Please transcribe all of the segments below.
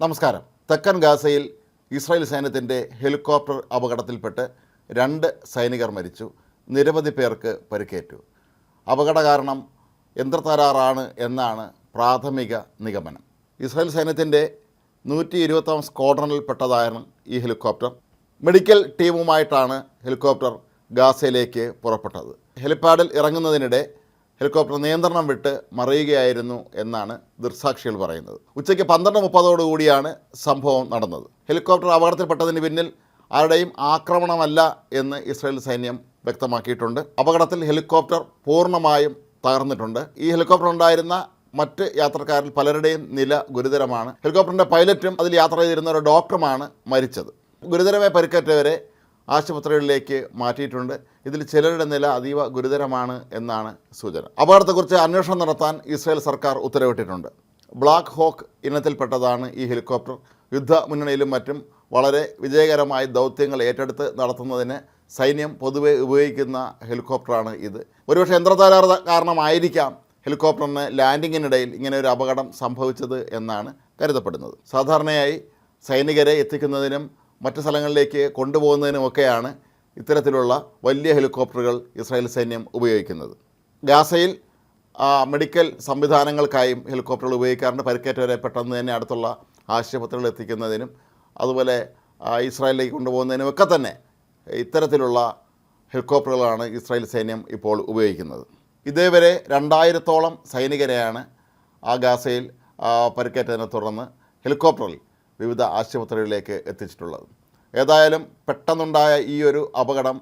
നമസ്കാരം. തെക്കൻ ഗാസയിൽ ഇസ്രായേൽ സൈന്യത്തിൻ്റെ ഹെലികോപ്റ്റർ അപകടത്തിൽപ്പെട്ട് 2 സൈനികർ മരിച്ചു, നിരവധി പേർക്ക് പരിക്കേറ്റു. അപകട കാരണം യന്ത്രത്തകരാറാണ് എന്നാണ് പ്രാഥമിക നിഗമനം. ഇസ്രായേൽ സൈന്യത്തിൻ്റെ 120ാം സ്ക്വാഡ്രണിൽപ്പെട്ടതായിരുന്നു ഈ ഹെലികോപ്റ്റർ. മെഡിക്കൽ ടീമുമായിട്ടാണ് ഹെലികോപ്റ്റർ ഗാസയിലേക്ക് പുറപ്പെട്ടത്. ഹെലിപ്പാഡിൽ ഇറങ്ങുന്നതിനിടെ ഹെലികോപ്റ്റർ നിയന്ത്രണം വിട്ട് മറിയുകയായിരുന്നു എന്നാണ് ദൃക്സാക്ഷികൾ പറയുന്നത്. ഉച്ചയ്ക്ക് 12:30 കൂടിയാണ് സംഭവം നടന്നത്. ഹെലികോപ്റ്റർ അപകടത്തിൽപ്പെട്ടതിന് പിന്നിൽ ആരുടെയും ആക്രമണമല്ല എന്ന് ഇസ്രായേൽ സൈന്യം വ്യക്തമാക്കിയിട്ടുണ്ട്. അപകടത്തിൽ ഹെലികോപ്റ്റർ പൂർണ്ണമായും തകർന്നിട്ടുണ്ട്. ഈ ഹെലികോപ്റ്റർ ഉണ്ടായിരുന്ന മറ്റ് യാത്രക്കാരിൽ പലരുടെയും നില ഗുരുതരമാണ്. ഹെലികോപ്റ്ററിൻ്റെ പൈലറ്റും അതിൽ യാത്ര ചെയ്തിരുന്ന ഒരു ഡോക്ടറുമാണ് മരിച്ചത്. ഗുരുതരമായി പരിക്കേറ്റവരെ ആശുപത്രികളിലേക്ക് മാറ്റിയിട്ടുണ്ട്. ഇതിൽ ചിലരുടെ നില അതീവ ഗുരുതരമാണ് എന്നാണ് സൂചന. അപകടത്തെക്കുറിച്ച് അന്വേഷണം നടത്താൻ ഇസ്രായേൽ സർക്കാർ ഉത്തരവിട്ടിട്ടുണ്ട്. ബ്ലാക്ക് ഹോക്ക് ഇനത്തിൽപ്പെട്ടതാണ് ഈ ഹെലികോപ്റ്റർ. യുദ്ധമുന്നണിയിലും മറ്റും വളരെ വിജയകരമായി ദൗത്യങ്ങൾ ഏറ്റെടുത്ത് നടത്തുന്നതിന് സൈന്യം പൊതുവെ ഉപയോഗിക്കുന്ന ഹെലികോപ്റ്ററാണ് ഇത്. ഒരുപക്ഷെ യന്ത്രത്തകരാർ കാരണമായിരിക്കാം ഹെലികോപ്റ്ററിന് ലാൻഡിങ്ങിനിടയിൽ ഇങ്ങനെ ഒരു അപകടം സംഭവിച്ചത് എന്നാണ് കരുതപ്പെടുന്നത്. സാധാരണയായി സൈനികരെ എത്തിക്കുന്നതിനും മറ്റ് സ്ഥലങ്ങളിലേക്ക് കൊണ്ടുപോകുന്നതിനുമൊക്കെയാണ് ഇത്തരത്തിലുള്ള വലിയ ഹെലികോപ്റ്ററുകൾ ഇസ്രായേൽ സൈന്യം ഉപയോഗിക്കുന്നത്. ഗാസയിൽ മെഡിക്കൽ സംവിധാനങ്ങൾക്കായും ഹെലികോപ്റ്ററുകൾ ഉപയോഗിക്കാറുണ്ട്. പരിക്കേറ്റവരെ പെട്ടെന്ന് തന്നെ അടുത്തുള്ള ആശുപത്രികളിൽ എത്തിക്കുന്നതിനും അതുപോലെ ഇസ്രായേലിലേക്ക് കൊണ്ടുപോകുന്നതിനും ഒക്കെ തന്നെ ഇത്തരത്തിലുള്ള ഹെലികോപ്റ്ററുകളാണ് ഇസ്രായേൽ സൈന്യം ഇപ്പോൾ ഉപയോഗിക്കുന്നത്. ഇതേവരെ 2000-ഓളം സൈനികരെയാണ് ഗാസയിൽ പരിക്കേറ്റതിനെ തുടർന്ന് ഹെലികോപ്റ്ററിൽ വിവിധ ആശുപത്രികളിലേക്ക് എത്തിച്ചിട്ടുള്ളത്. ഏതായാലും പെട്ടെന്നുണ്ടായ ഈ ഒരു അപകടം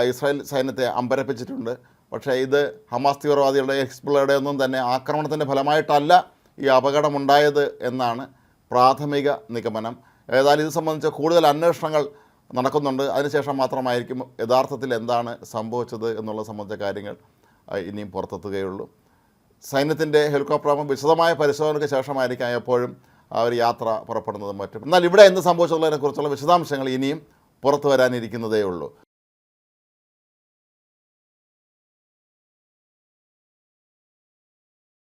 ഇസ്രായേൽ സൈന്യത്തെ അമ്പരപ്പിച്ചിട്ടുണ്ട്. പക്ഷേ ഇത് ഹമാസ് തീവ്രവാദികളുടെ ഹിസ്ബുള്ളയുടെ ഒന്നും തന്നെ ആക്രമണത്തിൻ്റെ ഫലമായിട്ടല്ല ഈ അപകടമുണ്ടായത് എന്നാണ് പ്രാഥമിക നിഗമനം. ഏതായാലും ഇത് സംബന്ധിച്ച് കൂടുതൽ അന്വേഷണങ്ങൾ നടക്കുന്നുണ്ട്. അതിനുശേഷം മാത്രമായിരിക്കും യഥാർത്ഥത്തിൽ എന്താണ് സംഭവിച്ചത് എന്നുള്ള സംബന്ധിച്ച കാര്യങ്ങൾ ഇനിയും പുറത്തെത്തുകയുള്ളൂ. സൈന്യത്തിൻ്റെ ഹെലികോപ്റ്റർ വിശദമായ പരിശോധനയ്ക്ക് ശേഷമായിരിക്കാം എപ്പോഴും ഒരു യാത്ര പുറപ്പെടുന്നതും മറ്റും. എന്നാൽ ഇവിടെ എന്ത് സംഭവിച്ചുള്ളതിനെക്കുറിച്ചുള്ള വിശദാംശങ്ങൾ ഇനിയും പുറത്തു വരാനിരിക്കുന്നതേ ഉള്ളൂ.